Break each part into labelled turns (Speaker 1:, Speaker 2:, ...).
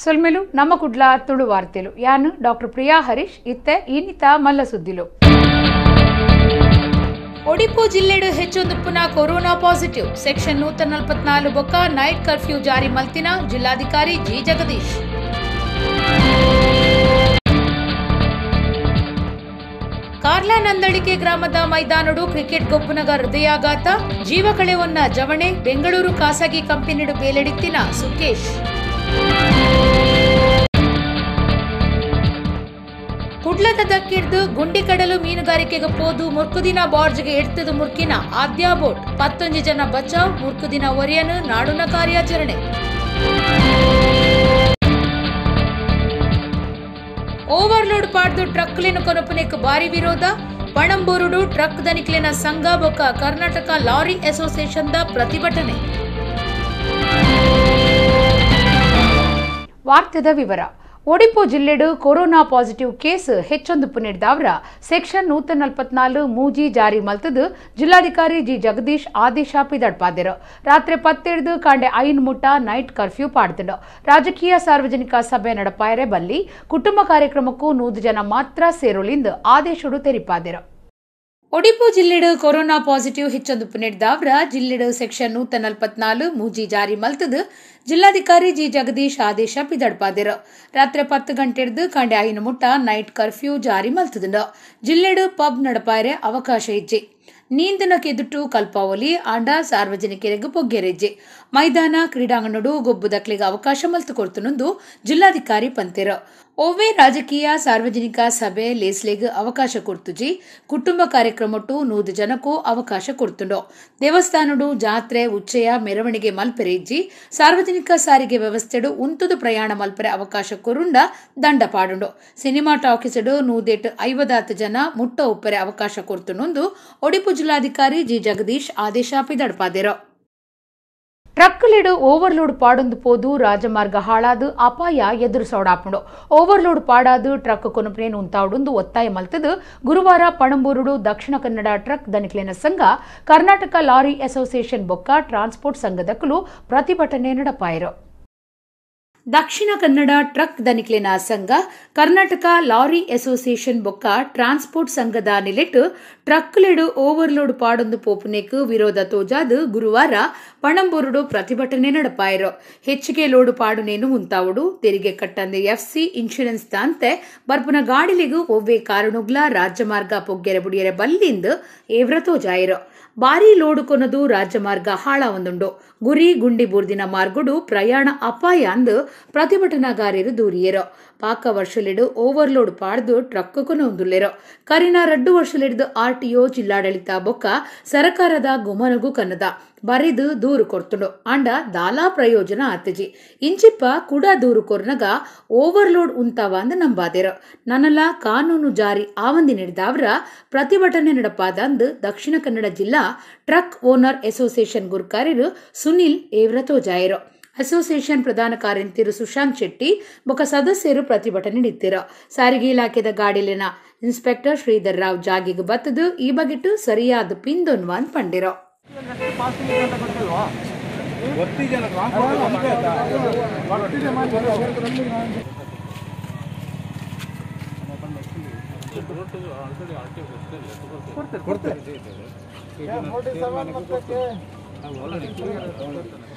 Speaker 1: ಸೊಲ್ಮೆಲು ನಮ್ಮ ಕುಡ್ಲ ತುಳು ವಾರ್ತೆಲು ಯಾನು ಡಾಕ್ಟರ್ ಪ್ರಿಯಾ ಹರೀಶ್ ಇತ್ತೆ ಇನ್ನಿತ ಮಲ್ಲ ಸುದ್ದಿಲು. ಒಡಿಪು ಜಿಲ್ಲೆಡು ಹೆಚ್ಚೊಂದುಪ್ಪುನ ಕೊರೋನಾ ಪಾಸಿಟಿವ್ ಸೆಕ್ಷನ್ 144 ಬೊಕ್ಕ ನೈಟ್ ಕರ್ಫ್ಯೂ ಜಾರಿ ಮಲ್ತಿನ ಜಿಲ್ಲಾಧಿಕಾರಿ ಜಿ ಜಗದೀಶ್. ಕಾರ್ಲಾ ನಂದಳಿಕೆ ಗ್ರಾಮದ ಮೈದಾನಡು ಕ್ರಿಕೆಟ್ ಗೊಪ್ಪುನಗ ಹೃದಯಾಘಾತ ಜೀವ ಕಳೆವನ್ನ ಜವಣೆ ಬೆಂಗಳೂರು ಖಾಸಗಿ ಕಂಪನಿಡು ಬೇಲೆಡಿತ್ತಿನ ಸುಕೇಶ್. ಕುಡ್ಲದ ದಕ್ಕಿಡ್ದು ಗುಂಡಿಕಡಲು ಮೀನುಗಾರಿಕೆಗೆ ಪೋದು ಮುರ್ಕುದಿನ ಬಾರ್ಜ್ಗೆ ಎಡ್ತದು ಮುರ್ಕಿನ ಆದ್ಯಾ ಬೋಟ್ 11 ಜನ ಬಚಾವ್ ಮುರ್ಕುದಿನ ಒರಿಯನು ನಾಡುನ ಕಾರ್ಯಾಚರಣೆ. ಓವರ್ಲೋಡ್ ಪಾಡ್ದು ಟ್ರಕ್ಲಿನ ಕೊನಪುನೆಕ್ ಭಾರಿ ವಿರೋಧ ಪಣಂಬೂರುಡು ಟ್ರಕ್ ಧನಿಕ್ಲಿನ ಸಂಘ ಬೊಕ್ಕ ಕರ್ನಾಟಕ ಲಾರಿ ಅಸೋಸಿಯೇಷನ್ ದ ಪ್ರತಿಭಟನೆ. ವಾರ್ತೆದ ವಿವರ. Odipu ಜಿಲ್ಲೆಡು corona positive case ಹೆಚ್ಚೊಂದುಪ್ಪು ನೀಡಿದವರ section 144 ಮೂಜಿ ಜಾರಿ ಮಲ್ತದು ಜಿಲ್ಲಾಧಿಕಾರಿ ಜಿ ಜಗದೀಶ್ ಆದೇಶ ಪಿದಡ್ಪಾದಿರು. ರಾತ್ರಿ 10 ಕಾಂಡೆ 5 ಮುಟ್ಟ ನೈಟ್ ಕರ್ಫ್ಯೂ ಪಾಡ್ತಿಡು. ರಾಜಕೀಯ ಸಾರ್ವಜನಿಕ ಸಭೆ ನಡಪಾಯರೆ ಬಲ್ಲಿ ಕುಟುಂಬ ಕಾರ್ಯಕ್ರಮಕ್ಕೂ 100 ಜನ ಮಾತ್ರ ಸೇರುಳಿಂದು ಆದೇಶಡು ತೆರಿಪಾದಿರು. ಒಡಿಪು ಜಿಲ್ಲೆಡು ಕೊರೋನಾ ಪಾಸಿಟಿವ್ ಹೆಚ್ಚೊಂದುಪ್ಪು ನೀಡಿದವರ ಜಿಲ್ಲೆಡು ಸೆಕ್ಷನ್ 144 ಮೂಜಿ ಜಾರಿ ಮಲ್ತದು ಜಿಲ್ಲಾಧಿಕಾರಿ ಜಿ ಜಗದೀಶ್ ಆದೇಶ ಪಿದಡ್ಪಾದಿರು. ರಾತ್ರಿ 10 ಗಂಟೆಡ್ದು ಕಾಂಡೆ 5 ಮುಟ್ಟ ನೈಟ್ ಕರ್ಫ್ಯೂ ಜಾರಿ ಮಲ್ತದುಂಡು. ಜಿಲ್ಲೆಡು ಪಬ್ ನಡಪಾಯರೆ ಅವಕಾಶ ಇಜ್ಜಿ. ನೀಂದನ ಕೆದುಟು ಕಲ್ಪಾವಲಿ ಆಂಡ ಸಾರ್ವಜನಿಕರಿಗೆ ಪೊಗ್ಗೆರೆಜ್ಜೆ ಮೈದಾನ ಕ್ರೀಡಾಂಗಣಡು ಗೊಬ್ಬು ದಕ್ಲಿಗೆ ಅವಕಾಶ ಮಲ್ತು ಕೊಡ್ತುನೊಂದು ಜಿಲ್ಲಾಧಿಕಾರಿ ಪಂತೆರು. ಒವ್ವೇ ರಾಜಕೀಯ ಸಾರ್ವಜನಿಕ ಸಭೆ ಲೇಸ್ಲೆಗ್ ಅವಕಾಶ ಕೊಡ್ತುಜಿ ಕುಟುಂಬ ಕಾರ್ಯಕ್ರಮಟ್ಟು 100 ಜನಕ್ಕೂ ಅವಕಾಶ ಕೊಡ್ತುಂಡು. ದೇವಸ್ಥಾನಡು ಜಾತ್ರೆ ಉಚ್ಚಯ ಮೆರವಣಿಗೆ ಮಲ್ಪೆರೆ ಇಜ್ಜಿ ಸಾರ್ವಜನಿಕ ಸಾರಿಗೆ ವ್ಯವಸ್ಥೆಡು ಉಂತುದು ಪ್ರಯಾಣ ಮಲ್ಪರೆ ಅವಕಾಶ ಕೊರುಂಡ ದಂಡ ಪಾಡುಂಡು. ಸಿನಿಮಾ ಟಾಕೀಸಡು 150 ಜನ ಮುಟ್ಟ ಉಪ್ಪರೆ ಅವಕಾಶ ಕೊಡ್ತುನೊಂದು ಒಡಿಪು ಜಿಲ್ಲಾಧಿಕಾರಿ ಜಿ ಜಗದೀಶ್ ಆದೇಶ ಪಿದಡ್ಪಾದಿರು. ಟ್ರಕ್ಲಿಡು ಓವರ್ಲೋಡ್ ಪಾಡೊಂದು ಪೋದು ರಾಜಮಾರ್ಗ ಹಾಳಾದು ಅಪಾಯ ಎದುರಿಸೋಡಾಪುಂಡು. ಓವರ್ಲೋಡ್ ಪಾಡಾದು ಟ್ರಕ್ ಕೊನಪನೇನು ಉಂತಾವುಡೊಂದು ಒತ್ತಾಯ ಮಲ್ತದು ಗುರುವಾರ ಪಣಂಬೂರುಡು ದಕ್ಷಿಣ ಕನ್ನಡ ಟ್ರಕ್ ಧನಿಕ್ಲಿನ ಸಂಘ ಕರ್ನಾಟಕ ಲಾರಿ ಅಸೋಸಿಯೇಷನ್ ಬೊಕ್ಕ ಟ್ರಾನ್ಸ್ಪೋರ್ಟ್ ಸಂಘದಕ್ಕಲು ಪ್ರತಿಭಟನೆ ನಡಪಾಯರು. ದಕ್ಷಿಣ ಕನ್ನಡ ಟ್ರಕ್ ಧನಿಕ್ಲಿನ ಸಂಘ ಕರ್ನಾಟಕ ಲಾರಿ ಅಸೋಸಿಯೇಷನ್ ಬೊಕ್ಕ ಟ್ರಾನ್ಸ್ಪೋರ್ಟ್ ಸಂಘದ ನಿಲೆಟ್ಟು ಟ್ರಕ್ಲೆಡು ಓವರ್ಲೋಡ್ ಪಾಡೊಂದು ಪೋಪುನೆಕ್ ವಿರೋಧ ತೋಜಾದು ಗುರುವಾರ ಪಣಂಬೂರುಡು ಪ್ರತಿಭಟನೆ ನಡಪಾಯರು. ಹೆಚ್ಚಿಗೆ ಲೋಡು ಪಾಡುನೇನು ಉಂತಾವುಡು ತೆರಿಗೆ ಕಟ್ಟಂದೆ ಎಫ್ಸಿ ಇನ್ಶೂರೆನ್ಸ್ ದಾಂತೆ ಬರ್ಪುನ ಗಾಡಿಲಿಗೂ ಒವ್ವೇ ಕಾರಣುಗ್ಲ ರಾಜ್ಯಮಾರ್ಗ ಪೊಗ್ಗೆರೆ ಬುಡಿಯರೆ ಬಲ್ಲಿಂದು ಏವ್ರ ತೋಜಾಯರು. ಭಾರೀ ಲೋಡು ಕೊನದು ರಾಜ್ಯಮಾರ್ಗ ಹಾಳ ಒಂದುಂಡು ಗುರಿ ಗುಂಡಿ ಬೂರ್ದಿನ ಮಾರ್ಗುಡು ಪ್ರಯಾಣ ಅಪಾಯ ಅಂದು ಪ್ರತಿಭಟನಾಗಾರರು ದೂರಿಯರು. ಪಾಕ ವರ್ಷಲಿಡು ಓವರ್ಲೋಡ್ ಪಾಡ್ದು ಟ್ರಕ್ ಕೊನೊಂದುಲ್ಲೆರು. ಕರಿನ 2 ವರ್ಷಲಿಡ್ದು ಆರ್ಟಿಒ ಜಿಲ್ಲಾಡಳಿತ ಬೊಕ್ಕ ಸರಕಾರದ ಗುಮನಗು ಕನ್ನದ ಬರೆದು ದೂರು ಕೊಡ್ತುಂಡು ಅಂಡ ದಾಲಾ ಪ್ರಯೋಜನ ಆತಜಿ ಇಂಚಿಪ್ಪ ಕೂಡ ದೂರು ಕೊರ್ನಗ ಓವರ್ಲೋಡ್ ಉಂತಾವ ಅಂದ ನಂಬಾದೆರು. ನನ್ನಲ ಕಾನೂನು ಜಾರಿ ಆವಂದಿ ನೀಡಿದವರ ಪ್ರತಿಭಟನೆ ನಡಪಾದ ಅಂದು ದಕ್ಷಿಣ ಕನ್ನಡ ಜಿಲ್ಲಾ ಟ್ರಕ್ ಓನರ್ ಅಸೋಸಿಯೇಷನ್ ಗುರ್ಕಾರರು ಸುನಿಲ್ ಏವ್ರ ತೋಜಾಯರು. ಅಸೋಸಿಯೇಷನ್ ಪ್ರಧಾನ ಕಾರ್ಯಂತಿರು ಸುಶಾಂತ್ ಶೆಟ್ಟಿ ಬೊಕ್ಕ ಸದಸ್ಯರು ಪ್ರತಿಭಟನೆ ನೀಡಿದ್ದರು. ಸಾರಿಗೆ ಇಲಾಖೆದ ಗಾಡಿಲಿನ ಇನ್ಸ್ಪೆಕ್ಟರ್ ಶ್ರೀಧರ್ ರಾವ್ ಜಾಗಿಗೆ ಬತ್ತದು ಈ ಬಗೆಟ್ಟು ಸರಿಯಾದ ಪಿಂದೊನ್ವಾನ್ ಪಂಡಿರೋ.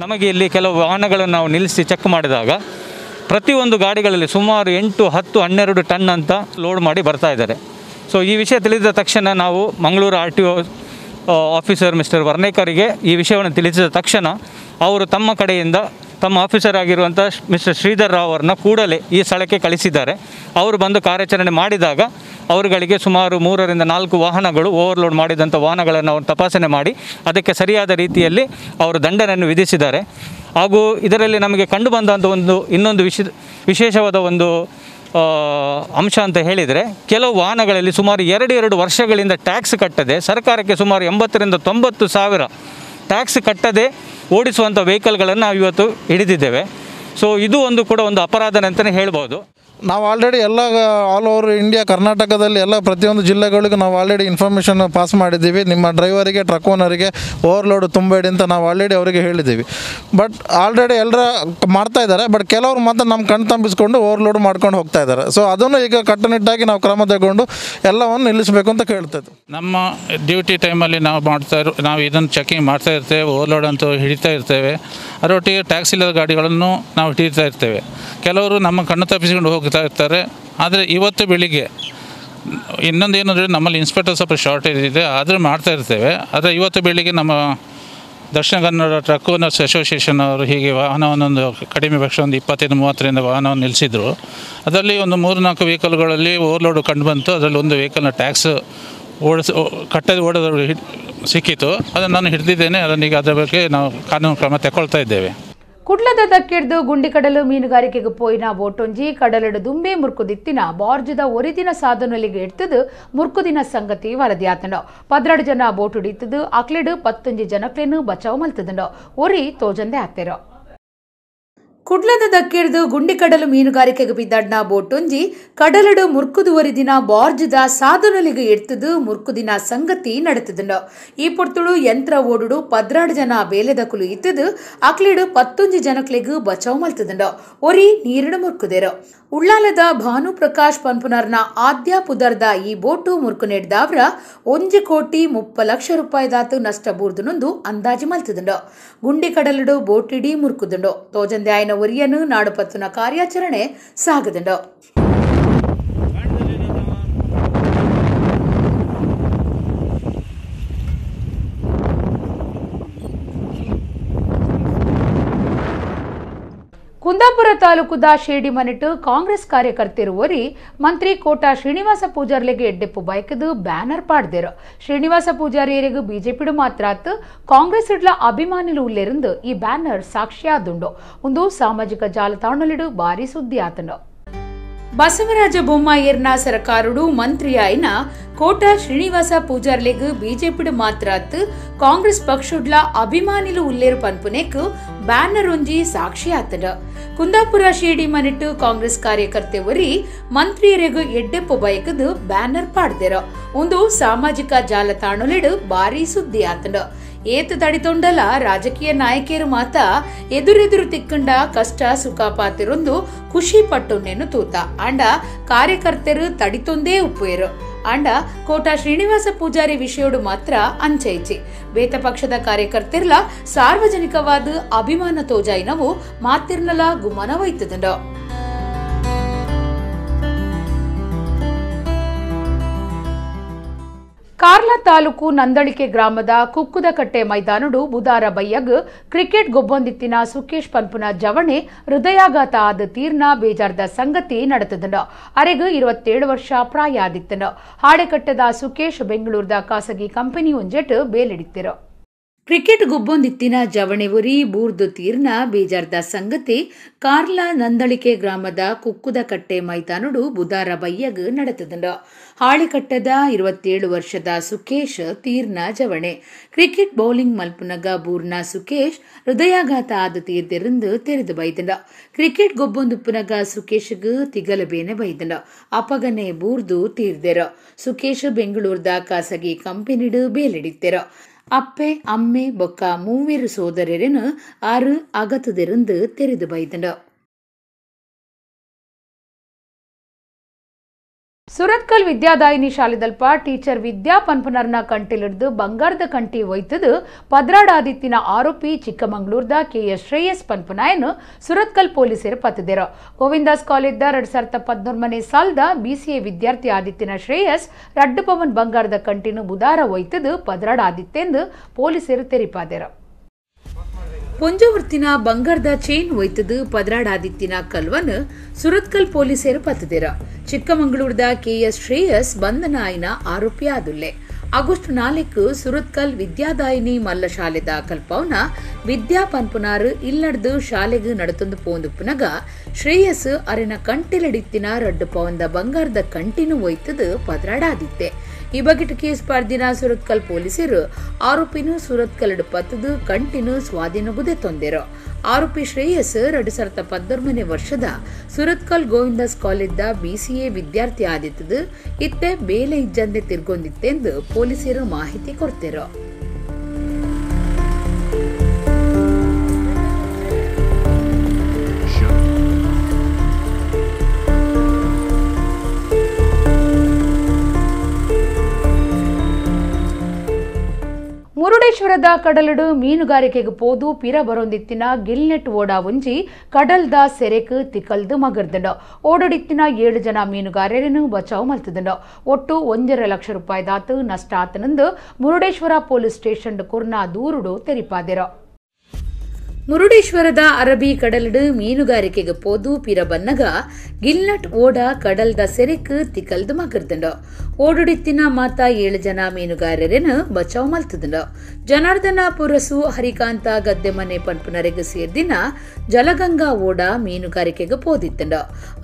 Speaker 2: ನಮಗೆ ಇಲ್ಲಿ ಕೆಲವು ವಾಹನಗಳನ್ನು ನಾವು ನಿಲ್ಲಿಸಿ ಚೆಕ್ ಮಾಡಿದಾಗ ಪ್ರತಿಯೊಂದು ಗಾಡಿಗಳಲ್ಲಿ ಸುಮಾರು 8, 10, 12 ಟನ್ ಅಂತ ಲೋಡ್ ಮಾಡಿ ಬರ್ತಾ ಇದ್ದಾರೆ. ಸೊ ಈ ವಿಷಯ ತಿಳಿದ ತಕ್ಷಣ ನಾವು ಮಂಗಳೂರು RTO ಆಫೀಸರ್ ಮಿಸ್ಟರ್ ವರ್ಣೇಕರಿಗೆ ಈ ವಿಷಯವನ್ನು ತಿಳಿಸಿದ ತಕ್ಷಣ ಅವರು ತಮ್ಮ ಕಡೆಯಿಂದ ತಮ್ಮ ಆಫೀಸರ್ ಆಗಿರುವಂಥ ಮಿಸ್ಟರ್ ಶ್ರೀಧರ್ ರಾವ್ ಅವರನ್ನ ಕೂಡಲೇ ಈ ಸ್ಥಳಕ್ಕೆ ಕಳಿಸಿದ್ದಾರೆ. ಅವರು ಬಂದು ಕಾರ್ಯಾಚರಣೆ ಮಾಡಿದಾಗ ಅವರುಗಳಿಗೆ ಸುಮಾರು 3 ರಿಂದ 4 ವಾಹನಗಳು ಓವರ್ಲೋಡ್ ಮಾಡಿದಂಥ ವಾಹನಗಳನ್ನು ಅವರು ತಪಾಸಣೆ ಮಾಡಿ ಅದಕ್ಕೆ ಸರಿಯಾದ ರೀತಿಯಲ್ಲಿ ಅವರು ದಂಡನೆಯನ್ನು ವಿಧಿಸಿದ್ದಾರೆ. ಹಾಗೂ ಇದರಲ್ಲಿ ನಮಗೆ ಕಂಡುಬಂದಂಥ ಇನ್ನೊಂದು ವಿಶೇಷವಾದ ಒಂದು ಅಂಶ ಅಂತ ಹೇಳಿದರೆ ಕೆಲವು ವಾಹನಗಳಲ್ಲಿ ಸುಮಾರು 2 ವರ್ಷಗಳಿಂದ ಟ್ಯಾಕ್ಸ್ ಕಟ್ಟದೆ ಸರ್ಕಾರಕ್ಕೆ ಸುಮಾರು 80 ರಿಂದ 90 ಸಾವಿರ ಟ್ಯಾಕ್ಸ್ ಕಟ್ಟದೆ ಓಡಿಸುವಂಥ ವೆಹಿಕಲ್ಗಳನ್ನು ನಾವು ಇವತ್ತು ಹಿಡಿದಿದ್ದೇವೆ. ಸೊ ಇದು ಕೂಡ ಒಂದು ಅಪರಾಧನೆ ಅಂತಲೇ ಹೇಳ್ಬೋದು.
Speaker 3: ನಾವು ಆಲ್ರೆಡಿ ಎಲ್ಲ ಆಲ್ ಓವರ್ ಇಂಡಿಯಾ ಕರ್ನಾಟಕದಲ್ಲಿ ಎಲ್ಲ ಪ್ರತಿಯೊಂದು ಜಿಲ್ಲೆಗಳಿಗೂ ನಾವು ಆಲ್ರೆಡಿ ಇನ್ಫಾರ್ಮೇಷನ್ ಪಾಸ್ ಮಾಡಿದ್ದೀವಿ. ನಿಮ್ಮ ಡ್ರೈವರಿಗೆ ಟ್ರಕ್ ಓನರಿಗೆ ಓವರ್ಲೋಡ್ ತುಂಬಬೇಡಿ ಅಂತ ನಾವು ಆಲ್ರೆಡಿ ಅವರಿಗೆ ಹೇಳಿದ್ದೀವಿ. ಬಟ್ ಆಲ್ರೆಡಿ ಎಲ್ಲರ ಮಾಡ್ತಾ ಇದ್ದಾರೆ. ಬಟ್ ಕೆಲವರು ಮಾತ್ರ ನಮ್ಮ ಕಣ್ ತಂಬಿಸ್ಕೊಂಡು ಓವರ್ಲೋಡ್ ಮಾಡ್ಕೊಂಡು ಹೋಗ್ತಾ ಇದ್ದಾರೆ. ಸೊ ಅದನ್ನು ಈಗ ಕಟ್ಟುನಿಟ್ಟಾಗಿ ನಾವು ಕ್ರಮ ತಗೊಂಡು ಎಲ್ಲವನ್ನು ನಿಲ್ಲಿಸಬೇಕು ಅಂತ ಕೇಳ್ತೇವೆ.
Speaker 4: ನಮ್ಮ ಡ್ಯೂಟಿ ಟೈಮಲ್ಲಿ ನಾವು ಇದನ್ನು ಚೆಕಿಂಗ್ ಮಾಡ್ತಾ ಇರ್ತೇವೆ, ಓವರ್ಲೋಡ್ ಅಂತೂ ಹಿಡಿತಾ ಇರ್ತೇವೆ. ಅದರೊಟ್ಟಿಗೆ ಟ್ಯಾಕ್ಸ್ ಇಲ್ಲದ ಗಾಡಿಗಳನ್ನು ನಾವು ಹಿಡಿತಾ ಇರ್ತೇವೆ. ಕೆಲವರು ನಮ್ಮ ಕಣ್ಣು ತಪ್ಪಿಸಿಕೊಂಡು ಹೋಗ್ತಾ ಇರ್ತಾರೆ. ಆದರೆ ಇವತ್ತು ಬೆಳಿಗ್ಗೆ ಇನ್ನೊಂದು ಏನಂದರೆ ನಮ್ಮಲ್ಲಿ ಇನ್ಸ್ಪೆಕ್ಟರ್ ಸ್ವಲ್ಪ ಶಾರ್ಟೇಜ್ ಇದೆ, ಆದರೆ ಮಾಡ್ತಾ ಇರ್ತೇವೆ. ಆದರೆ ಇವತ್ತು ಬೆಳಿಗ್ಗೆ ನಮ್ಮ Dakshina Kannada truck owners association ಅವರು ಹೀಗೆ ವಾಹನವನ್ನೊಂದು ಕಡಿಮೆ ಪಕ್ಷ ಒಂದು 25-30ರಿಂದ ವಾಹನವನ್ನು ನಿಲ್ಲಿಸಿದರು. ಅದರಲ್ಲಿ ಒಂದು 3-4 ವೆಹಿಕಲ್ಗಳಲ್ಲಿ ಓವರ್ಲೋಡ್ ಕಂಡು ಬಂತು. ಅದರಲ್ಲಿ ಒಂದು ವೆಹಿಕಲ್ನ ಟ್ಯಾಕ್ಸ್ ಓಡೋದು ಸಿಕ್ಕಿತು. ಅದನ್ನು ನಾನು ಹಿಡಿದಿದ್ದೇನೆ. ಅದನ್ನೀಗ ಅದರ ಬಗ್ಗೆ ನಾವು ಕಾನೂನು ಕ್ರಮ ತಗೊಳ್ತಾ ಇದ್ದೇವೆ.
Speaker 1: ಕುಡ್ಲದ ದಕ್ಕಿಡ್ದು ಗುಂಡಿಕಡಲು ಮೀನುಗಾರಿಕೆಗೆ ಪೋಯಿನ ಬೋಟೊಂಜಿ ಕಡಲಡು ದುಂಬೆ ಮುರ್ಕುದಿತ್ತಿನ ಬಾರ್ಜದ ಒರಿದಿನ ಸಾಧನಲಿಗೆ ಎಡ್ತದು ಮುರ್ಕುದಿನ ಸಂಗತಿ ವರದಿಯಾತಂಡ. 12 ಜನ ಬೋಟ್ ಹಿಡಿತದು ಅಕ್ಲೆಡು 15 ಜನಕ್ಲೇನು ಬಚಾವ್ ಮಲ್ತದಂಡ. ಒರಿ ತೋಜಂದೆ ಆತೆರೋ. ಕುಡ್ಲದ ದಕ್ಕಿಡ್ದು ಗುಂಡಿಕಡಲು ಮೀನುಗಾರಿಕೆಗೆ ಬಿದ್ದಾಡ್ನ ಬೋಟೊಂಜಿ ಕಡಲಡು ಮುರ್ಕುದುವರಿದಿನ ಬಾರ್ಜದ ಸಾಧನಲಿಗೆ ಎಡ್ತದು ಮುರ್ಕುದಿನ ಸಂಗತಿ ನಡೆತದಂಡ. ಈ ಪೊರ್ತುಳು ಯಂತ್ರ ಓಡುಡು 12 ಜನ ಬೇಲೆದಕುಲು ಇತ್ತದು ಅಕ್ಲೆಡು 15 ಜನಕ್ಲೆಗು ಬಚಾವ್ ಮಲ್ತದಂಡ. ಒರಿ ನೀರಿನ ಮುರ್ಕುದೇರು. ಉಳ್ಳಾಲದ ಭಾನುಪ್ರಕಾಶ್ ಪನ್ಪುನರ್ನ ಆದ್ಯ ಪುದರ್ದ ಈ ಬೋಟು ಮುರ್ಕು ನೆಡ್ದಾವ್ರ 1,30,00,000 ರೂಪಾಯಿದಾತು ನಷ್ಟ ಬೂರ್ದುನೊಂದು ಅಂದಾಜು ಮಲ್ತದಂಡ. ಗುಂಡಿ ಕಡಲಡು ಬೋಟಿಡಿ ಮುರ್ಕುದಂಡು ತೋಜಂದೆ ಆಯ್ನ ಒರಿಯನು ನಾಡು ಪತ್ತುನ ಕಾರ್ಯಾಚರಣೆ ಸಾಗದಂಡ. ಕುಂದಾಪುರ ತಾಲೂಕುದ ಶೇಡಿಮನೆಟ್ಟು ಕಾಂಗ್ರೆಸ್ ಕಾರ್ಯಕರ್ತರುವರಿ ಮಂತ್ರಿ ಕೋಟ ಶ್ರೀನಿವಾಸ ಪೂಜಾರ್ಲೆಗೆ ಎಡ್ಡೆಪ್ಪು ಬೈಕದು ಬ್ಯಾನರ್ ಪಾಡ್ದೇರು. ಶ್ರೀನಿವಾಸ ಪೂಜಾರಿಯರಿಗೂ ಬಿಜೆಪಿಡು ಮಾತ್ರ ಕಾಂಗ್ರೆಸ್ ಇಡ್ಲ ಅಭಿಮಾನಿಲು ಉಲ್ಲೇರಂದು ಈ ಬ್ಯಾನರ್ ಸಾಕ್ಷಿಯಾದುಂಡು. ಒಂದು ಸಾಮಾಜಿಕ ಜಾಲತಾಣಲಿಡು ಭಾರಿ ಸುದ್ದಿ ಆತಂಡು. ಬಸವರಾಜ ಬೊಮ್ಮಾಯಿರ್ನ ಸರ್ಕಾರುಡು ಮಂತ್ರಿಯಾಯಿನ ಕೋಟ ಶ್ರೀನಿವಾಸ ಪೂಜಾರ್ಲೆಗ್ ಬಿಜೆಪಿಡು ಮಾತ್ರ ಕಾಂಗ್ರೆಸ್ ಪಕ್ಷುಡ್ಲ ಅಭಿಮಾನಿಲು ಉಲ್ಲೇರು ಪನ್ಪುನೆಕ್ ಬ್ಯಾನರ್ ಒಂಜಿ ಸಾಕ್ಷಿ ಆತಡ. ಕುಂದಾಪುರ ಶೇಡಿ ಮನೆಟ್ಟು ಕಾಂಗ್ರೆಸ್ ಕಾರ್ಯಕರ್ತೆ ಒರಿ ಮಂತ್ರಿಯರಿಗೂ ಎಡ್ಡೆಪ್ಪು ಬಯಕದು ಬ್ಯಾನರ್ ಪಾಡ್ದೇರ. ಒಂದು ಸಾಮಾಜಿಕ ಜಾಲತಾಣಲಿಡು ಭಾರಿ ಸುದ್ದಿ ಆತಂಡ. ಏತು ತಡಿತೊಂಡಲ ರಾಜಕೀಯ ನಾಯಕಿಯರು ಮಾತ ಎದುರೆದುರು ತಿಕ್ಕಂಡ ಕಷ್ಟ ಸುಖ ಪಾತಿರೊಂದು ಖುಷಿ ಪಟ್ಟೊನ್ನೇನು ತೂತ ಅಂಡ ಕಾರ್ಯಕರ್ತರು ತಡಿತೊಂದೇ ಉಪ್ಪುಯರು ಅಂಡ ಕೋಟ ಶ್ರೀನಿವಾಸ ಪೂಜಾರಿ ವಿಷಯೋಡು ಮಾತ್ರ ಅಂಚೈಚಿ ಬೇತ ಪಕ್ಷದ ಕಾರ್ಯಕರ್ತಿರ್ಲ ಸಾರ್ವಜನಿಕವಾದ ಅಭಿಮಾನ ತೋಜಾಯಿನವು ಮಾತಿರ್ನಲ ಗುಮನವೈತದಂಡ. ಕಾರ್ಲಾ ತಾಲೂಕು ನಂದಳಿಕೆ ಗ್ರಾಮದ ಕುಕ್ಕುದಕಟ್ಟೆ ಮೈದಾನಡು ಬುಧಾರ ಬಯ್ಯಗ್ ಕ್ರಿಕೆಟ್ ಗೊಬ್ಬೊಂದಿತ್ತಿನ ಸುಕೇಶ್ ಪನ್ಪುನ ಜವಣೆ ಹೃದಯಾಘಾತ ಆದ ತೀರ್ನ ಬೇಜಾರ್ದ ಸಂಗತಿ ನಡೆತದಂಡ. ಅರೆಗ್ 27 ವರ್ಷ ಪ್ರಾಯ ಆದಿತ್ತಂಡ. ಹಾಡೆಕಟ್ಟದ ಸುಕೇಶ್ ಬೆಂಗಳೂರದ ಖಾಸಗಿ ಕಂಪನಿ ಒಂಜೆಟ್ ಬೇಲೆಡಿತ್ತಿರು. ಕ್ರಿಕೆಟ್ ಗುಬ್ಬೊಂದಿತ್ತಿನ ಜವಣೆ ಉರಿ ಬೂರ್ದು ತೀರ್ನ ಬೇಜಾರ್ದ ಸಂಗತಿ ಕಾರ್ಲಾ ನಂದಳಿಕೆ ಗ್ರಾಮದ ಕುಕ್ಕುದಕಟ್ಟೆ ಮೈದಾನಡು ಬುಧಾರ ಬಯ್ಯಗ್ ನಡೆತದಂಡ. ಹಾಳೆಕಟ್ಟದ 27 ವರ್ಷದ ಸುಕೇಶ್ ತೀರ್ನ ಜವಣೆ ಕ್ರಿಕೆಟ್ ಬೌಲಿಂಗ್ ಮಲ್ಪುನಗ ಬೂರ್ನ ಸುಕೇಶ್ ಹೃದಯಾಘಾತ ಆದ ತೀರ್ದಿರಂದು ತೆರೆದು ಬೈದಂಡ. ಕ್ರಿಕೆಟ್ ಗೊಬ್ಬೊಂದುಪ್ಪುನಗ ಸುಕೇಶ್ಗ್ ತಿಗಲಬೇನೆ ಬೈದಂಡ. ಅಪಗನೆ ಬೂರ್ದು ತೀರ್ದೆರ. ಸುಕೇಶ್ ಬೆಂಗಳೂರದ ಖಾಸಗಿ ಕಂಪನಿಡು ಬೇಲೆಡಿತ್ತೆರ. ಅಪ್ಪೆ ಅಮ್ಮೆ ಬೊಕ್ಕ 3 ಸೋದರರೇನು 6 ಅಗತದಿರಂದು ತೆರೆದು ಬೈದಂಡ. ಸುರತ್ಕಲ್ ವಿದ್ಯಾದಾಯಿನಿ ಶಾಲೆದಲ್ಪ ಟೀಚರ್ ವಿದ್ಯಾ ಪನ್ಪನರ್ನ ಕಂಟಿಲಿಡ್ದು ಬಂಗಾರದ ಕಂಟಿ ಒಯ್ತದು ಪದ್ರಾಡಾದಿತ್ತಿನ ಆರೋಪಿ ಚಿಕ್ಕಮಂಗಳೂರದ ಕೆಎಸ್ ಶ್ರೇಯಸ್ ಪನ್ಪನಾಯನು ಸುರತ್ಕಲ್ ಪೊಲೀಸರು ಪತ್ತದೇರು. ಗೋವಿಂದಾಸ್ ಕಾಲೇಜ್ದ 2013 ಸಾಲದ ಬಿಸಿಎ ವಿದ್ಯಾರ್ಥಿ ಆದಿತ್ತಿನ ಶ್ರೇಯಸ್ ರಡ್ಡು ಪವನ್ ಬಂಗಾರದ ಕಂಟಿನು ಬುಧಾರ ಒಯ್ತದು ಪದ್ರಾಡಾದಿತ್ತೆಂದು ಪೊಲೀಸರು ತೆರಿಪಾದೇರು. ಪೊಂಜವರ್ತಿನ ಬಂಗಾರದ ಚೈನ್ ಒಯ್ತದು ಪದ್ರಾಡಾದಿತ್ತಿನ ಕಲ್ವನ್ ಸುರತ್ಕಲ್ ಪೊಲೀಸರು ಪತ್ತದೇರ. ಚಿಕ್ಕಮಂಗಳೂರದ ಕೆಎಸ್ ಶ್ರೇಯಸ್ ಬಂಧನ ಆಯ್ನ ಆರೋಪಿ ಆದುಲ್ಲೆ. ಆಗಸ್ಟ್ 4 ಸುರತ್ಕಲ್ ವಿದ್ಯಾದಾಯಿನಿ ಮಲ್ಲ ಶಾಲೆದ ಕಲ್ಪವನ ವಿದ್ಯಾ ಪನ್ಪುನಾರು ಇಲ್ಲಡ್ದು ಶಾಲೆಗೆ ನಡತೊಂದು ಪೋಂದುಪ್ಪುನಗ ಶ್ರೇಯಸ್ ಅರೆನ ಕಂಟಿಲಡಿತ್ತಿನ 2 ಪೌಂದ ಬಂಗಾರದ ಕಂಟಿನು ಒಯ್ತದು ಪದ್ರಾಡಾದಿತ್ತೆ. ಈ ಬಗೆಟ್ ಕೇಸ್ ಪಾಡ್ದಿನ ಸುರತ್ಕಲ್ ಪೊಲೀಸರು ಆರೋಪಿನ ಸುರತ್ಕಲ್ ಪತ್ತದು ಕಂಟಿನ ಸ್ವಾಧೀನಗುದೆ ತೊಂದೆರು. ಆರೋಪಿ ಶ್ರೇಯಸ್ 2019 ವರ್ಷದ ಸುರತ್ಕಲ್ ಗೋವಿಂದಾಸ್ ಕಾಲೇಜ್ದ BCA ವಿದ್ಯಾರ್ಥಿ ಆದಿತ್ತದು ಇತ್ತೆ ಬೇಲೆ ಇಜ್ಜಂದೆ ತಿರ್ಗೊಂದಿತ್ತೆಂದು ಪೊಲೀಸರು ಮಾಹಿತಿ ಕೊಡ್ತಿರು. ಮುರುಡೇಶ್ವರದ ಕಡಲಡು ಮೀನುಗಾರಿಕೆಗೆ ಪೋದು ಪಿರ ಬರೊಂದಿತ್ತಿನ ಗಿಲ್ನೆಟ್ ಓಡ ಒಂಜಿ ಕಡಲ್ದ ಸೆರೆಕ್ ತಿಕಲ್ದು ಮಗರ್ದಂಡ ಓಡೊಡಿತ್ತಿನ 7 ಜನ ಮೀನುಗಾರರನ್ನು ಬಚಾವ್ ಮಲ್ತದಂಡ ಒಟ್ಟು 1.5 ಲಕ್ಷ ರೂಪಾಯಿ ದಾತು ನಷ್ಟ ಆತನಂದು ಮುರುಡೇಶ್ವರ ಪೊಲೀಸ್ ಸ್ಟೇಷನ್ ಕುರ್ನಾ ದೂರುಡು ತೆರಿಪಾದೆರ. ಮುರುಡೇಶ್ವರದ ಅರಬ್ಬಿ ಕಡಲಡು ಮೀನುಗಾರಿಕೆಗೆ ಪೋದು ಪಿರ ಬನ್ನಗ ಗಿಲ್ನಟ್ ಓಡ ಕಡಲ್ದ ಸೆರೆಕ್ ತಿಕಲ್ದು ಮಗರ್ದಂಡ ಓಡೊಡಿತ್ತಿನ ಮಾತ 7 ಜನ ಮೀನುಗಾರರನ್ನು ಬಚಾವ್ ಮಲ್ತದಂಡ. ಜನಾರ್ದನ ಪುರಸು ಹರಿಕಾಂತ ಗದ್ದೆ ಮನೆ ಪಂಪನರೆಗೆ ಸೇರ್ದಿನ ಜಲಗಂಗಾ ಓಡ ಮೀನುಗಾರಿಕೆಗೆ ಪೋದಿತ್ತಂಡ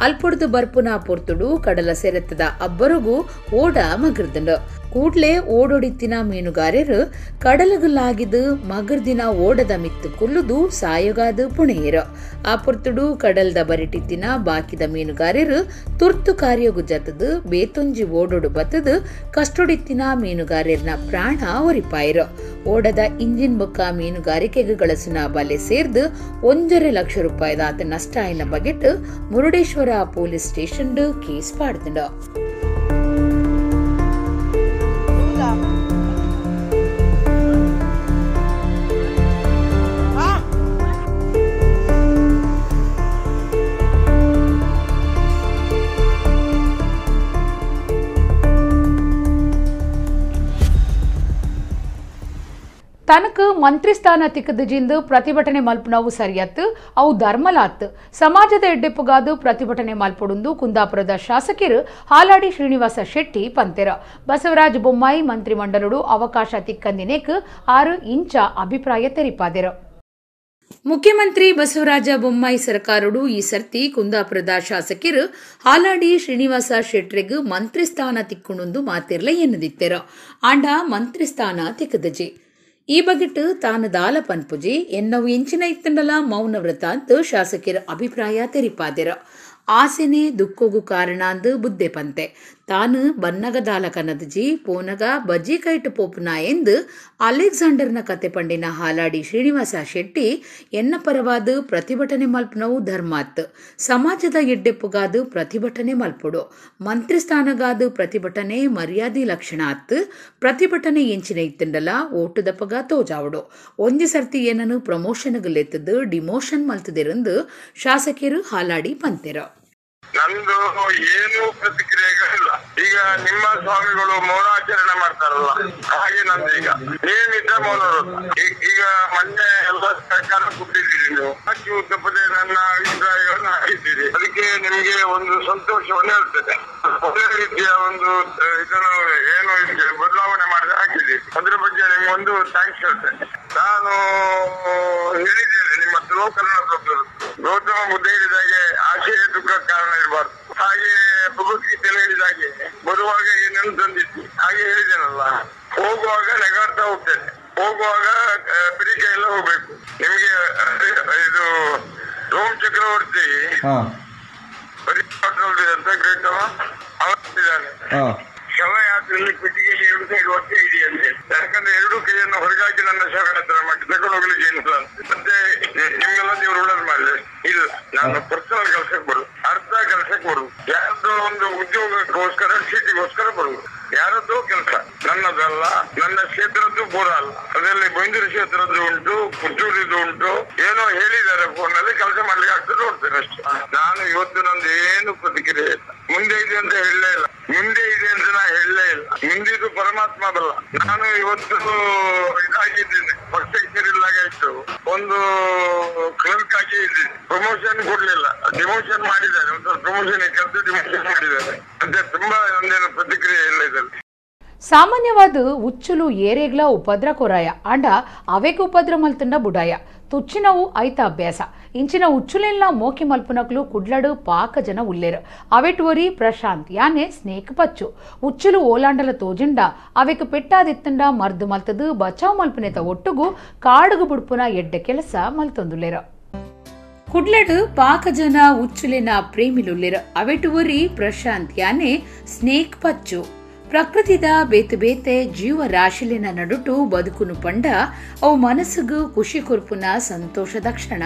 Speaker 1: ಅಲ್ಪೊಡ್ದು ಬರ್ಪುನ ಪೊರ್ತುಡು ಕಡಲ ಸೆರೆತ್ತದ ಅಬ್ಬರಿಗೂ ಓಡ ಮಗರ್ದಂಡ. ಕೂಡ್ಲೆ ಓಡೊಡಿತ್ತಿನ ಮೀನುಗಾರರು ಕಡಲಗಲಾಗಿದ್ದು ಮಗರ್ದಿನ ಓಡದ ಮಿತ್ತು ಕುಲ್ಲುದು ಸಾಯೋಗಾದ ಪುಣೆಯರು ಆ ಪೊರ್ತುಡು ಕಡಲ್ದ ಬರಿಟಿತ್ತಿನ ಬಾಕಿದ ಮೀನುಗಾರರು ತುರ್ತು ಕಾರ್ಯಗು ಜತದು ಬೇತೊಂಜಿ ಓಡೊಡು ಬತ್ತದು ಕಷ್ಟೊಡಿತ್ತಿನ ಮೀನುಗಾರರನ ಪ್ರಾಣ ಒರಿಪಾಯಿರು. ಓಡದ ಇಂಜಿನ್ ಬೊಕ್ಕ ಮೀನುಗಾರಿಕೆಗೆ ಗಳಸಿನ ಬಲೆ ಸೇರ್ದು 1.5 ಲಕ್ಷ ರೂಪಾಯಿ ದಾತ ನಷ್ಟ ಆಯ್ನ ಬಗೆಟ್ ಮುರುಡೇಶ್ವರ ಪೊಲೀಸ್ ಸ್ಟೇಷನ್ ಕೇಸ್ ಪಾಡ್ದಂಡ. ತನಕ ಮಂತ್ರಿ ಸ್ಥಾನ ತಿಕ್ಕದಜಿಂದು ಪ್ರತಿಭಟನೆ ಮಲ್ಪನವು ಸರಿಯತ್ತು ಅವು ಧರ್ಮಲಾತ್ ಸಮಾಜದ ಎಡ್ಡೆಪ್ಪುಗಾದು ಪ್ರತಿಭಟನೆ ಮಲ್ಪೊಡುಂದು ಕುಂದಾಪುರದ ಶಾಸಕರು ಹಾಲಾಡಿ ಶ್ರೀನಿವಾಸ ಶೆಟ್ಟಿ ಪಂತೆರ. ಬಸವರಾಜ ಬೊಮ್ಮಾಯಿ ಮಂತ್ರಿಮಂಡಲಡು ಅವಕಾಶ ತಿಕ್ಕಂದಿನೇಕ್ 6 ಇಂಚ ಅಭಿಪ್ರಾಯ ತೆರಿಪಾದೆರ. ಮುಖ್ಯಮಂತ್ರಿ ಬಸವರಾಜ ಬೊಮ್ಮಾಯಿ ಸರ್ಕಾರಡು ಈ ಸರ್ತಿ ಕುಂದಾಪುರದ ಶಾಸಕರು ಹಾಲಾಡಿ ಶ್ರೀನಿವಾಸ ಶೆಟ್ರಿಗ್ ಮಂತ್ರಿ ಸ್ಥಾನ ತಿಕ್ಕುಣುಂದು ಮಾತಿರ್ಲೆ ಎನ್ನದಿತ್ತೆರ. ಆಂಡ ಮಂತ್ರಿ ಸ್ಥಾನ ತಿಕ್ಕದಜಿ ಈ ಬಗೆಟ್ ತಾನು ದಾಲ ಪನ್ಪುಜಿ ಎನ್ನವು ಎಂಚಿನ ಇತ್ತಂಡಲ ಮೌನ ವ್ರತ ಅಂತ ಶಾಸಕರ ಅಭಿಪ್ರಾಯ ತೆರಿಪಾದೆರ. ಆಸೆನೆ ದುಃಖಗೂ ಕಾರಣ ಅಂದು ಬುದ್ಧೆ ಪಂತೆ ತಾನು ಬನ್ನಗ ದಾಲ ಕನದಜಿ ಪೋನಗ ಬಜ್ಜಿ ಕೈಟ್ ಪೋಪುನ ಎಂದು ಅಲೆಕ್ಸಾಂಡರ್ನ ಕತೆ ಪಂಡಿನ ಹಾಲಾಡಿ ಶ್ರೀನಿವಾಸ ಶೆಟ್ಟಿ ಎನ್ನ ಪರವಾದ ಪ್ರತಿಭಟನೆ ಮಲ್ಪನವು ಧರ್ಮಾತ್ ಸಮಾಜದ ಎಡ್ಡೆಪ್ಪುಗಾದು ಪ್ರತಿಭಟನೆ ಮಲ್ಪುಡು ಮಂತ್ರಿ ಸ್ಥಾನಗಾದು ಪ್ರತಿಭಟನೆ ಮರ್ಯಾದೆ ಲಕ್ಷಣ ಅತ್ ಪ್ರತಿಭಟನೆ ಎಂಚಿನ ಇತ್ತಂಡಲ ಓಟುದಪ್ಪಗ ತೋಜಾವಡು ಒಂಜಿ ಸರ್ತಿ ಏನನು ಪ್ರಮೋಷನ್ಗಲೆತ್ತದು ಡಿಮೋಷನ್ ಮಲ್ತದಿರಂದು ಶಾಸಕರು ಹಾಲಾಡಿ ಪಂತೆರ.
Speaker 5: ನಂದು ಏನು ಪ್ರತಿಕ್ರಿಯೆಗಳಿಲ್ಲ. ಈಗ ನಿಮ್ಮ ಸ್ವಾಮಿಗಳು ಮೌನಾಚರಣೆ ಮಾಡ್ತಾರಲ್ಲ ಹಾಗೆ ನಂದು ಈಗ ನಿಯಮಿತ ಮೌನ ಈಗ ಮೊನ್ನೆ ಎಲ್ಲ ಸರ್ಕಾರ ಕೊಟ್ಟಿದ್ದೀರಿ ನೀವು ಹಾಕಿ ತಪ್ಪದೆ ನನ್ನ ಅಭಿಪ್ರಾಯಗಳನ್ನು ಹಾಕಿದ್ದೀರಿ. ಅದಕ್ಕೆ ನಿಮಗೆ ಒಂದು ಸಂತೋಷವನ್ನು ಹೇಳ್ತದೆ. ಒಳ್ಳೆ ರೀತಿಯ ಒಂದು ಇದನ್ನು ಏನು ಬದಲಾವಣೆ ಮಾಡಿ ಹಾಕಿದ್ದೀರಿ ಅದ್ರ ಬಗ್ಗೆ ನಿಮ್ಗೆ ಒಂದು ಥ್ಯಾಂಕ್ಸ್ ಹೇಳ್ತೇನೆ. ನಾನು ಹೇಳಿದ್ದೇನೆ ನಿಮ್ಮ ಲೋಕಲ್ ಗೌತಮ ಬುದ್ಧ ಹೇಳಿದಾಗೆ ಆಶಯ ದುಃಖ ಕಾರಣ ಇರಬಾರ್ದು. ಹಾಗೆ ಭಗವದ್ಗೀತೆಯಲ್ಲಿ ಹೇಳಿದಾಗೆ ಬರುವಾಗ ಏನೇನು ತಂದಿದ್ವಿ ಹಾಗೆ ಹೇಳಿದ್ದೇನಲ್ಲ, ಹೋಗುವಾಗ ನೆಗಾಡ್ತಾ ಹೋಗ್ತೇನೆ, ಹೋಗುವಾಗ ಪಿರಿಕೆ ಎಲ್ಲ ಹೋಗ್ಬೇಕು. ನಿಮ್ಗೆ ಇದು ರೋಮ್ ಚಕ್ರವರ್ತಿ ಅಂತ ಗ್ರೇಟ್ ಅವತ್ತಿದ್ದಾನೆ ಶವಯಾತ್ರೆಯಲ್ಲಿ ಪೆಟ್ಟಿಗೆಯಲ್ಲಿ 2 ಸೈಡ್ ಒಟ್ಟೆ ಇದೆಯಂತೆ. ಯಾಕಂದ್ರೆ 2 ಕೈಯನ್ನು ಹೊರಗಾಗಿ ನನ್ನ ಶವ ಹತ್ರ ಮಾಡಿ ತಗೊಂಡು ಹೋಗ್ಲಿಕ್ಕೆ ಏನಿಲ್ಲ ಮತ್ತೆ ನಿಮ್ಗೆಲ್ಲ ದೇವ್ರು ಒಳ್ಳೇದು ಮಾಡಲಿ. ಇಲ್ಲ, ನಾನು ಪರ್ಸನಲ್ ಕೆಲ್ಸಕ್ಕೆ ಬರುದು, ಅರ್ಧ ಕೆಲ್ಸಕ್ಕೆ ಬರುದು, ಯಾರದೋ ಒಂದು ಉದ್ಯೋಗಕ್ಕೋಸ್ಕರ ಸೀಟಿಗೋಸ್ಕರ ಬರುದು, ಯಾರದ್ದೋ ಕೆಲಸ ನನ್ನದಲ್ಲ, ನನ್ನ ಕ್ಷೇತ್ರದ್ದು ಪೂರ ಅಲ್ಲ. ಅದರಲ್ಲಿ ಬೈಂದೂರು ಕ್ಷೇತ್ರದ್ದು ಉಂಟು, ಪುತ್ತೂರಿದ್ದು ಉಂಟು. ಏನೋ ಹೇಳಿದ್ದಾರೆ ಫೋನಲ್ಲಿ, ಕೆಲಸ ಮಾಡ್ಲಿಕ್ಕೆ ಆಗ್ತದೆ ನೋಡ್ತೇನೆ ಅಷ್ಟೇ. ನಾನು ಇವತ್ತು ನಂದು ಏನು ಪ್ರತಿಕ್ರಿಯೆ ಇಲ್ಲ. ಮುಂದೆ ಇದೆ ಅಂತ ಹೇಳಲೇ ಇಲ್ಲ, ಮುಂದೆ ಇದೆ ಅಂತ ನಾ ಹೇಳಲೇ ಇಲ್ಲ. ಮುಂದಿದ್ದು ಪರಮಾತ್ಮ ಬಲ್ಲ. ನಾನು ಇವತ್ತು ಇದಾಗಿದ್ದೀನಿ, ಪಕ್ಷಕ್ಕೆ ಸೇರಿಲ್ಲಾಗ ಇತ್ತು, ಒಂದು ಕ್ಲರ್ಕ್ ಆಗಿ ಇದ್ದೀನಿ. ಪ್ರಮೋಷನ್ ಕೊಡ್ಲಿಲ್ಲ, ಡಿಮೋಷನ್ ಮಾಡಿದ್ದಾರೆ. ಒಂದು ಪ್ರಮೋಷನ್ ಕೆಲಸ ಡಿಮೋಷನ್ ಮಾಡಿದ್ದಾರೆ ಅಂತ ತುಂಬಾ ಒಂದೇನು ಪ್ರತಿಕ್ರಿಯೆ ಇಲ್ಲ ಇದರಲ್ಲಿ.
Speaker 1: ಸಾಮಾನ್ಯವಾದ ಉಚ್ಚುಲು ಏರೆಗ್ಲ ಉಪದ್ರ ಕೊರಾಯ ಅಂಡ ಅವೆಗ್ ಉಪದ್ರ ಮಲ್ತಂಡ ಬುಡಾಯ ತುಚ್ಚಿನವು ಐತ ಅಭ್ಯಾಸ ಇಂಚಿನ ಉಚ್ಚುಲೆಲ್ಲ ಮೋಕಿ ಮಲ್ಪುನಕ್ಲು ಕುಡ್ಲಡು ಪಾಕ ಜನ ಉಲ್ಲೇರು ಅವೆಟುವರಿ ಪ್ರಶಾಂತ್ ಯಾನೆ ಸ್ನೇಕ್ ಪಚ್ಚು ಉಚ್ಚುಲು ಓಲಾಂಡಲ ತೋಜಿಂಡ ಅವೆಕ್ ಪೆಟ್ಟಾದಿತ್ತಂಡ ಮರ್ದು ಮಲ್ತದು ಬಚಾವ್ ಮಲ್ಪನೆತ ಒಟ್ಟುಗು ಕಾಡುಗು ಬುಡ್ಪುನ ಎಡ್ಡ ಕೆಲಸ ಮಲ್ತೊಂದುಲ್ಲೇರು ಕುಡ್ಲಡು ಪಾಕ ಜನ ಉಚ್ಚುಲೆನ ಪ್ರೇಮಿಲುಲ್ಲೇರು ಅವೆಟುವರಿ ಪ್ರಶಾಂತ್ ಯಾನೆ ಸ್ನೇಕ್ ಪಚ್ಚು ಪ್ರಕೃತಿದ ಬೇತೆ ಬೇತೆ ಜೀವ ರಾಶಿಲಿನ ನಡುಟು ಬದುಕುನು ಪಂಡ ಅವು ಮನಸ್ಸಿಗೂ ಖುಷಿ ಕೊರ್ಪುನ ಸಂತೋಷದ ಕ್ಷಣ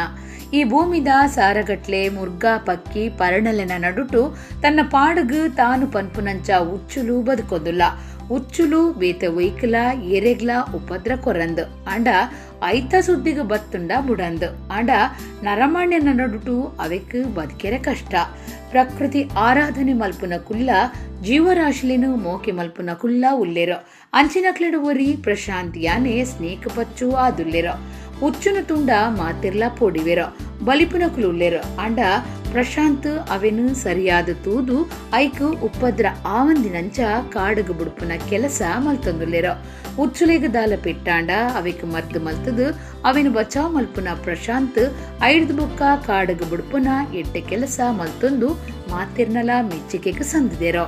Speaker 1: ಈ ಭೂಮಿದ ಸಾರಗಟ್ಲೆ ಮುರ್ಗ ಪಕ್ಕಿ ಪರಣಲೆನ ನಡುಟು ತನ್ನ ಪಾಡುಗು ತಾನು ಪನ್ಪುನಂಚ ಉಚ್ಚುಲು ಬದುಕೋದುಲ್ಲ ಉಚ್ಚುಲು ಬೇತೆ ಒಯ್ಕಲ ಎರೆಗ್ಲ ಉಪದ್ರ ಕೊರಂದು ಅಂಡ ಐತ ಸುದ್ದಿಗೆ ಬತ್ತುಂಡ ಬುಡಂದು ಅಂಡ ನರಮಾಣ್ಯನ ನಡುಟು ಅವೆಕ್ ಬದುಕೆರೆ ಕಷ್ಟ ಪ್ರಕೃತಿ ಆರಾಧನೆ ಮಲ್ಪುನ ಕುಲ್ಲ ಜೀವರಾಶಿಲಿನು ಮೋಕೆ ಮಲ್ಪುನ ಕುಲ್ಲ ಉಲ್ಲೇರು ಅಂಚಿನಕ್ಲೆಡುವರಿ ಪ್ರಶಾಂತ್ ಯಾನೆ ಸ್ನೇಕ್ ಪಚ್ಚು ಆದುಲ್ಲೇರು ಉಚ್ಚುನ ತುಂಡ ಮಾತಿರ್ಲ ಪೋಡಿವೆರು ಬಲಿಪುನಕುಲು ಉಲ್ಲೇರು ಅಂಡ ಪ್ರಶಾಂತ್ ಅವೆನು ಸರಿಯಾದ ತೂದು ಐಕು ಉಪದ್ರ ಆವಂದಿನಂಚ ಕಾಡುಗು ಬುಡುಪುನ ಕೆಲಸ ಮಲ್ತೊಂದುಲ್ಲೇರು ಉಚ್ಚುಲೆಗ ದಾಲ ಪೆಟ್ಟಾಂಡ ಅವೆಕ್ ಮರ್ದು ಮಲ್ತದು ಅವೆನು ಬಚಾವ್ ಮಲ್ಪುನ ಪ್ರಶಾಂತ್ ಐಡ್ದು ಬುಕ್ಕ ಕಾಡುಗು ಬುಡುಪುನ ಎಡ್ಡೆ ಕೆಲಸ ಮಲ್ತೊಂದು ಮಾತಿರ್ನಲ ಮೆಚ್ಚಿಕೆಗೆ ಸಂದಿದೇರೋ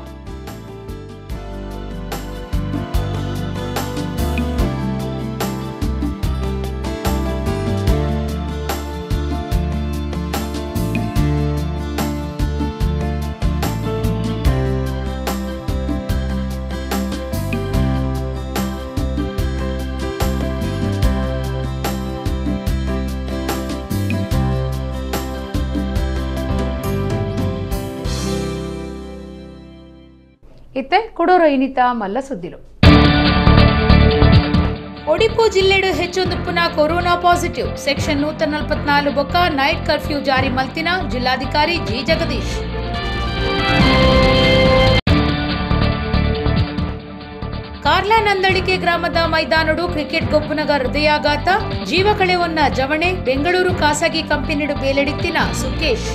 Speaker 1: ಇತ್ತೆ ಕೊಡೋರ ಇನಿತ ಮಲ್ಲ ಸುದ್ದಿಲು ಒಡಿಪು ಜಿಲ್ಲೆಡು ಹೆಚ್ಚೊಂದು ಪುನಃ ಕೊರೋನಾ ಪಾಸಿಟಿವ್ ಸೆಕ್ಷನ್ 144 ಬೊಕ್ಕ ನೈಟ್ ಕರ್ಫ್ಯೂ ಜಾರಿ ಮಲ್ತಿನ ಜಿಲ್ಲಾಧಿಕಾರಿ ಜಿ ಜಗದೀಶ್ ಕಾರ್ಲಾ ನಂದಳಿಕೆ ಗ್ರಾಮದ ಮೈದಾನಡು ಕ್ರಿಕೆಟ್ ಗೊಬ್ಬುನಗ ಹೃದಯಾಘಾತ ಜೀವ ಕಳೆವನ್ನ ಜವಣೆ ಬೆಂಗಳೂರು ಖಾಸಗಿ ಕಂಪನಿಡು ಬೇಲೆಡಿತ್ತಿನ ಸುಕೇಶ್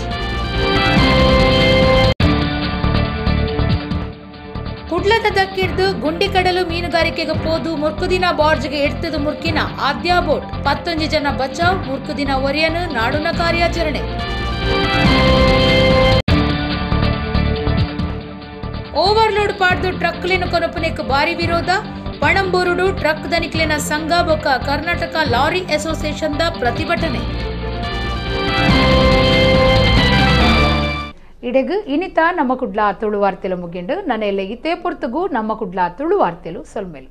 Speaker 1: ಕುಡ್ಲದ ದಕ್ಕಿಡ್ದು ಗುಂಡಿಕಡಲು ಮೀನುಗಾರಿಕೆಗೆ ಪೋದು ಮುರ್ಕುದಿನ ಬಾರ್ಜ್ಗೆ ಎಡ್ತದು ಮುರ್ಕಿನ ಆದ್ಯಾ ಬೋಟ್ 11 ಜನ ಬಚಾವ್ ಮುರ್ಕುದಿನ ಒರಿಯನು ನಾಡುನ ಕಾರ್ಯಾಚರಣೆ ಓವರ್ಲೋಡ್ ಪಾಡ್ದು ಟ್ರಕ್ಲಿನ ಕೊನಪುನೆಕ್ ಭಾರಿ ವಿರೋಧ ಪಣಂಬೂರುಡು ಟ್ರಕ್ ದನಿಕ್ಲಿನ ಸಂಘ ಬೊಕ್ಕ ಕರ್ನಾಟಕ ಲಾರಿ ಅಸೋಸಿಯೇಷನ್ ದ ಪ್ರತಿಭಟನೆ ಇಡೆಗು ಇನಿತ ನಮ್ಮ ಕುಡ್ಲ ತುಳು ವಾರ್ತೆಲು ಮುಗಿಂಡು ನನ್ನ ಎಲ್ಲ ಇತೇ ಪೊರ್ತುಗು ನಮ್ಮ ಕುಡ್ಲ ತುಳು ವಾರ್ತೆಲು ಸೊಲ್ಮೆಲು